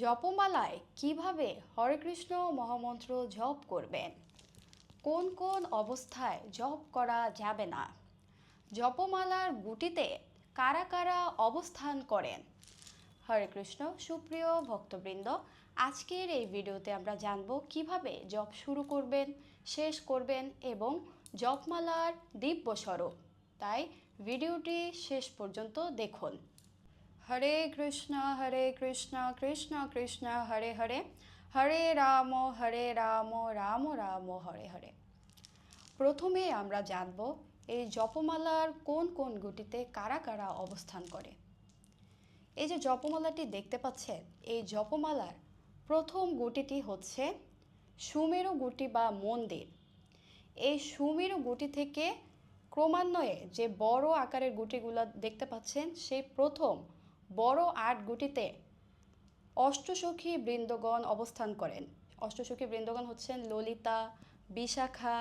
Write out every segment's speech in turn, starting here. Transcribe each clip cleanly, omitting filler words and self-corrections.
জপমালায় কিভাবে হরে কৃষ্ণ মহামন্ত্র জপ করবেন? কোন কোন অবস্থায় জপ করা যাবে না? জপমালার গুটিতে কারা কারা অবস্থান করেন? হরে কৃষ্ণ সুপ্রিয় ভক্তবৃন্দ, আজকের এই ভিডিওতে আমরা জানব কিভাবে জপ শুরু করবেন, শেষ করবেন এবং জপমালার দিব্য স্বরূপ। তাই ভিডিওটি শেষ পর্যন্ত দেখুন। হরে কৃষ্ণ কৃষ্ণ কৃষ্ণ হরে হরে, হরে রাম রাম রাম হরে হরে। প্রথমে আমরা জানব এই জপমালার কোন কোন গুটিতে কারা কারা অবস্থান করে। এই যে জপমালাটি দেখতে পাচ্ছেন, এই জপমালার প্রথম গুটিটি হচ্ছে সুমেরু গুটি বা মন্দির। এই সুমেরু গুটি থেকে ক্রমান্বয়ে যে বড় আকারের গুটিগুলো দেখতে পাচ্ছেন, সেই প্রথম বড় 8 গুটিতে অষ্টসখী বৃন্দগণ অবস্থান করেন। অষ্টসখী বৃন্দগণ হচ্ছেন ললিতা, বিশাখা,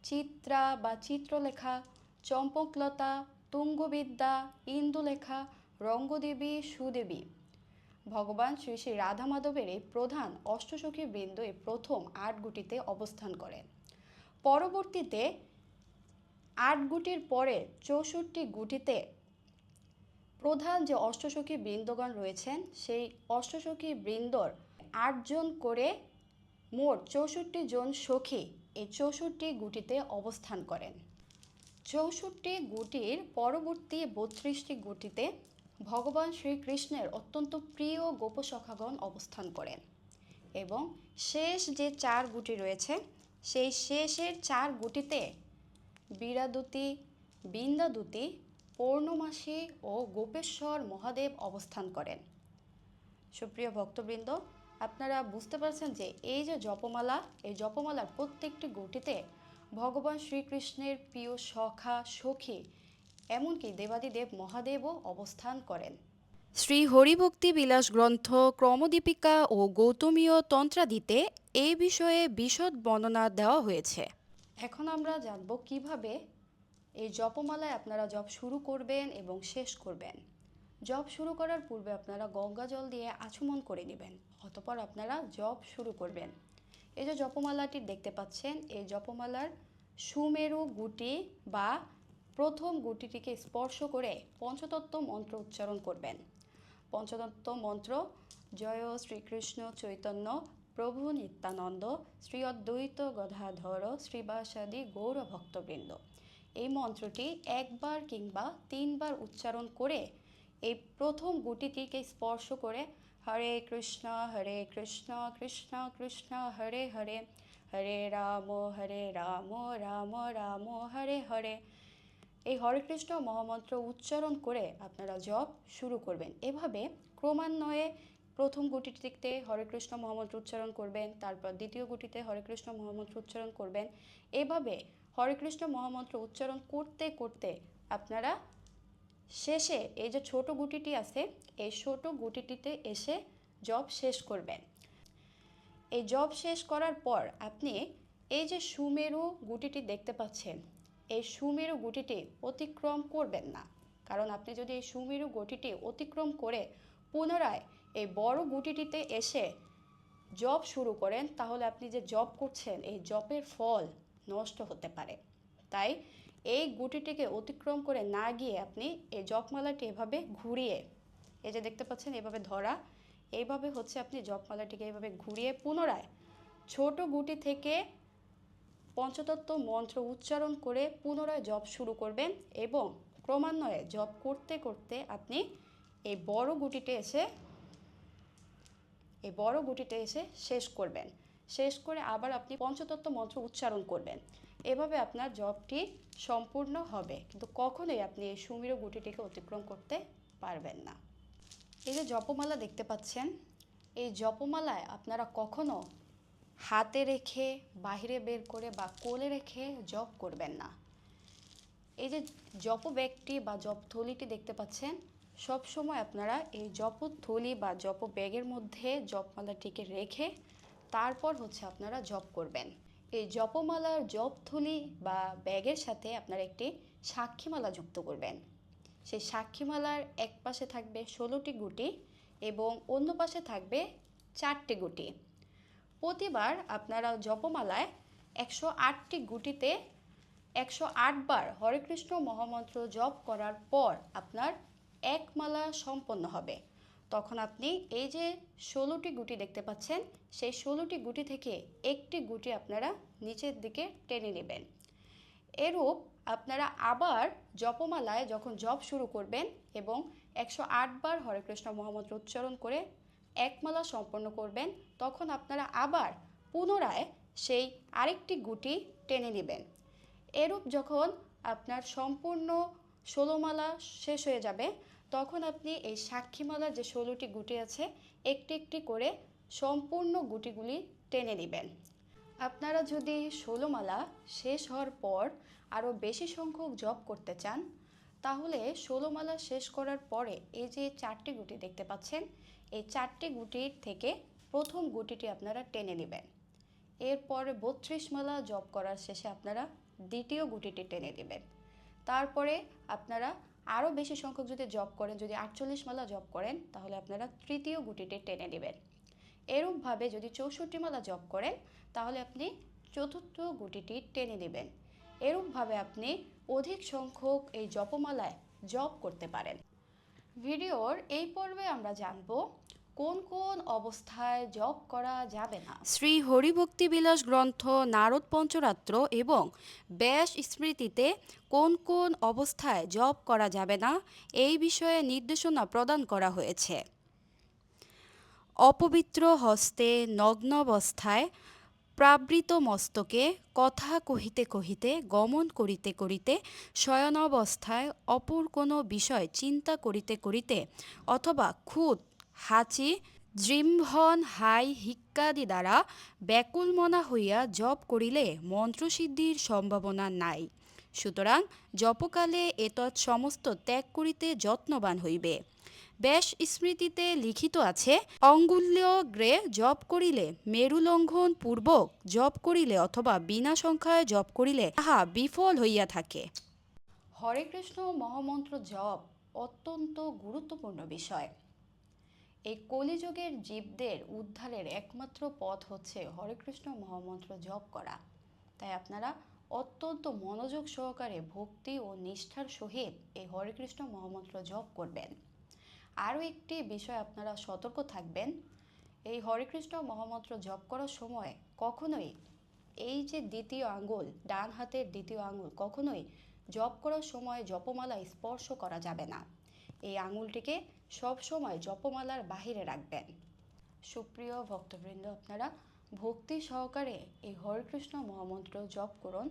চিত্রা বা চিত্রলেখা, চম্পকলতা, তুঙ্গবিদ্যা, ইন্দুলেখা, রঙ্গদেবী, সুদেবী। ভগবান শ্রী শ্রী রাধা মাধবের এই প্রধান অষ্টসখী বৃন্দ এই প্রথম 8 গুটিতে অবস্থান করেন। পরবর্তীতে 8 গুটির পরে 64 গুটিতে প্রধান যে অষ্টসখী বৃন্দগণ রয়েছেন, সেই অষ্টসখী বৃন্দর 8 জন করে মোট 64 জন সখী এই 64 গুটিতে অবস্থান করেন। 64 গুটির পরবর্তী 32টি গুটিতে ভগবান শ্রীকৃষ্ণের অত্যন্ত প্রিয় গোপসখাগণ অবস্থান করেন এবং শেষ যে 4 গুটি রয়েছে, সেই শেষের 4 গুটিতে বীরাদুতি, বিন্দাদুতি, পৌর্ণমাসী ও গোপেশ্বর মহাদেব অবস্থান করেন। সুপ্রিয় ভক্তবৃন্দ, আপনারা বুঝতে পারছেন যে এই যে জপমালা, এই জপমালার প্রত্যেকটি গুটিতে ভগবান শ্রীকৃষ্ণের প্রিয় সখা সখী, এমনকি দেবাদিদেব মহাদেবও অবস্থান করেন। শ্রী হরিভক্তি বিলাস গ্রন্থ ক্রমদীপিকা ও গৌতমীয় তন্ত্রাদিতে এই বিষয়ে বিশদ বর্ণনা দেওয়া হয়েছে। এখন আমরা জানব কিভাবে এই জপমালায় আপনারা জপ শুরু করবেন এবং শেষ করবেন। জপ শুরু করার পূর্বে আপনারা গঙ্গা জল দিয়ে আচমন করে নেবেন, অতঃপর আপনারা জপ শুরু করবেন। এই যে জপমালাটি দেখতে পাচ্ছেন, এই জপমালার সুমেরু গুটি বা প্রথম গুটিটিকে স্পর্শ করে পঞ্চতত্ত্ব মন্ত্র উচ্চারণ করবেন। পঞ্চতত্ত্ব মন্ত্র: জয় শ্রীকৃষ্ণ চৈতন্য প্রভু নিত্যানন্দ শ্রী অদ্বৈত গদাধর শ্রীবাসাদি গৌর ভক্তবৃন্দ। এই মন্ত্রটি একবার কিংবা 3 বার উচ্চারণ করে এই প্রথম গুটিটিকে স্পর্শ করে হরে কৃষ্ণ কৃষ্ণ কৃষ্ণ হরে হরে, হরে রাম রাম রাম হরে হরে, এই হরে কৃষ্ণ মহামন্ত্র উচ্চারণ করে আপনারা জপ শুরু করবেন। এভাবে ক্রমান্বয়ে প্রথম গুটিটিতে হরে কৃষ্ণ মহামন্ত্র উচ্চারণ করবেন, তারপর দ্বিতীয় গুটিতে হরে কৃষ্ণ মহামন্ত্র উচ্চারণ করবেন। এভাবে হরে কৃষ্ণ মহামন্ত্র উচ্চারণ করতে করতে আপনারা শেষে এই যে ছোট গুটিটি আছে, এই ছোট গুটিটিতে এসে জপ শেষ করবেন। এই জপ শেষ করার পর আপনি এই যে সুমেরু গুটিটি দেখতে পাচ্ছেন, এই সুমেরু গুটিটি অতিক্রম করবেন না। কারণ আপনি যদি এই সুমেরু গুটিটি অতিক্রম করে পুনরায় এই বড় গুটিটিতে এসে জপ শুরু করেন, তাহলে আপনি যে জপ করছেন এই জপের ফল নষ্ট হতে পারে। তাই এই গুটিটিকে অতিক্রম করে না গিয়ে আপনি এই জপমালাটি এভাবে ঘুরিয়ে, এই যে দেখতে পাচ্ছেন এভাবে ধরা, এইভাবে হচ্ছে আপনি জপমালাটিকে এইভাবে ঘুরিয়ে পুনরায় ছোট গুটি থেকে পঞ্চতত্ত্ব মন্ত্র উচ্চারণ করে পুনরায় জপ শুরু করবেন এবং ক্রমান্বয়ে জপ করতে করতে আপনি এই বড় গুটিতে এসে শেষ করবেন। শেষ করে আবার আপনি পঞ্চতত্ত্ব মন্ত্র উচ্চারণ করবেন। এভাবে আপনার জপটি সম্পূর্ণ হবে, কিন্তু কখনোই আপনি এই সুমেরু গুটিটিকে অতিক্রম করতে পারবেন না। এই যে জপমালা দেখতে পাচ্ছেন, এই জপমালায় আপনারা কখনো হাতে রেখে, বাহিরে বের করে বা কোলে রেখে জপ করবেন না। এই যে জপ ব্যাগটি বা জপ থলিটি দেখতে পাচ্ছেন, সব সময় আপনারা এই জপ থলি বা জপ ব্যাগের মধ্যে জপমালাটিকে রেখে তারপর হচ্ছে আপনারা জপ করবেন। এই জপমালার জপ থলি বা ব্যাগের সাথে আপনারা একটি সাক্ষীমালা যুক্ত করবেন। সেই সাক্ষীমালার এক পাশে থাকবে 16টি গুটি এবং অন্য পাশে থাকবে 4টি গুটি। প্রতিবার আপনারা জপমালায় 108টি গুটিতে 108 বার হরে কৃষ্ণ মহামন্ত্র জপ করার পর আপনার এক মালা সম্পন্ন হবে। তখন আপনি এই যে 16টি গুটি দেখতে পাচ্ছেন, সেই 16টি গুটি থেকে একটি গুটি আপনারা নিচের দিকে টেনে নেবেন। এরূপ আপনারা আবার জপমালায় যখন জপ শুরু করবেন এবং 108 বার হরে কৃষ্ণ মহামন্ত্র উচ্চারণ করে এক মালা সম্পন্ন করবেন, তখন আপনারা আবার পুনরায় সেই আরেকটি গুটি টেনে নেবেন। এরূপ যখন আপনার সম্পূর্ণ 16 মালা শেষ হয়ে যাবে, তখন আপনি এই সাক্ষীমালার যে 16টি গুটি আছে একটি একটি করে সম্পূর্ণ গুটিগুলি টেনে নেবেন। আপনারা যদি 16 মালা শেষ হওয়ার পর আরও বেশি সংখ্যক জপ করতে চান, তাহলে 16 মালা শেষ করার পরে এই যে 4টি গুটি দেখতে পাচ্ছেন, এই 4টি গুটির থেকে প্রথম গুটিটি আপনারা টেনে নেবেন। এরপরে 32 মালা জপ করার শেষে আপনারা দ্বিতীয় গুটিটি টেনে নেবেন। তারপরে আপনারা আরও বেশি সংখ্যক যদি জপ করেন, যদি 48 মালা জপ করেন, তাহলে আপনারা তৃতীয় গুটিটি টেনে নেবেন। এরূপভাবে যদি 64 মালা জপ করেন, তাহলে আপনি চতুর্থ গুটিটি টেনে নেবেন। এরূপভাবে আপনি অধিক সংখ্যক এই জপমালায় জপ করতে পারেন। ভিডিওর এই পর্বে আমরা জানব কোন কোন অবস্থায় জপ করা যাবে না। শ্রী হরিভক্তি বিলাস গ্রন্থ, নারদ পঞ্চরাত্র এবং ব্যাস স্মৃতিতে কোন কোন অবস্থায় জপ করা যাবে না এই বিষয়ে নির্দেশনা প্রদান করা হয়েছে। অপবিত্র হস্তে নগ্নাবস্থায় প্রাবৃত মস্তকে কথা কহিতে কহিতে গমন করিতে করিতে শয়নাবস্থায় অপর কোনো বিষয় চিন্তা করিতে করিতে অথবা খুদ হাঁচি জৃম্ভন হাই হিক্কাদি দ্বারা ব্যাকুলমনা হইয়া জপ করিলে মন্ত্রসিদ্ধির সম্ভাবনা নাই। সুতরাং জপকালে এতৎ সমস্ত ত্যাগ করিতে যত্নবান হইবে। ব্যাস স্মৃতিতে লিখিত আছে, অঙ্গুল্যগ্রে জপ করিলে, মেরুলঙ্ঘন পূর্বক জপ করিলে অথবা বিনা সংখ্যায় জপ করিলে তাহা বিফল হইয়া থাকে। হরে কৃষ্ণ মহামন্ত্র জপ অত্যন্ত গুরুত্বপূর্ণ বিষয়। এই কলিযুগের জীবদের উদ্ধারের একমাত্র পথ হচ্ছে হরে কৃষ্ণ মহামন্ত্র জপ করা। তাই আপনারা অত্যন্ত মনোযোগ সহকারে ভক্তি ও নিষ্ঠার সহিত এই হরে কৃষ্ণ মহামন্ত্র জপ করবেন। আরও একটি বিষয় আপনারা সতর্ক থাকবেন, এই হরে কৃষ্ণ মহামন্ত্র জপ করার সময় কখনোই এই যে দ্বিতীয় আঙ্গুল, ডান হাতের দ্বিতীয় আঙ্গুল কখনোই জপ করার সময় জপমালা স্পর্শ করা যাবে না। এই আঙুলটিকে সবসময় জপমালার বাহিরে রাখবেন। সুপ্রিয় ভক্তবৃন্দ, আপনারা ভক্তি সহকারে এই হরে কৃষ্ণ মহামন্ত্র জপ করুন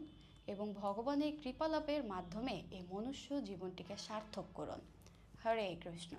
এবং ভগবানের কৃপালাভের মাধ্যমে এই মনুষ্য জীবনটিকে সার্থক করুন। হরে কৃষ্ণ।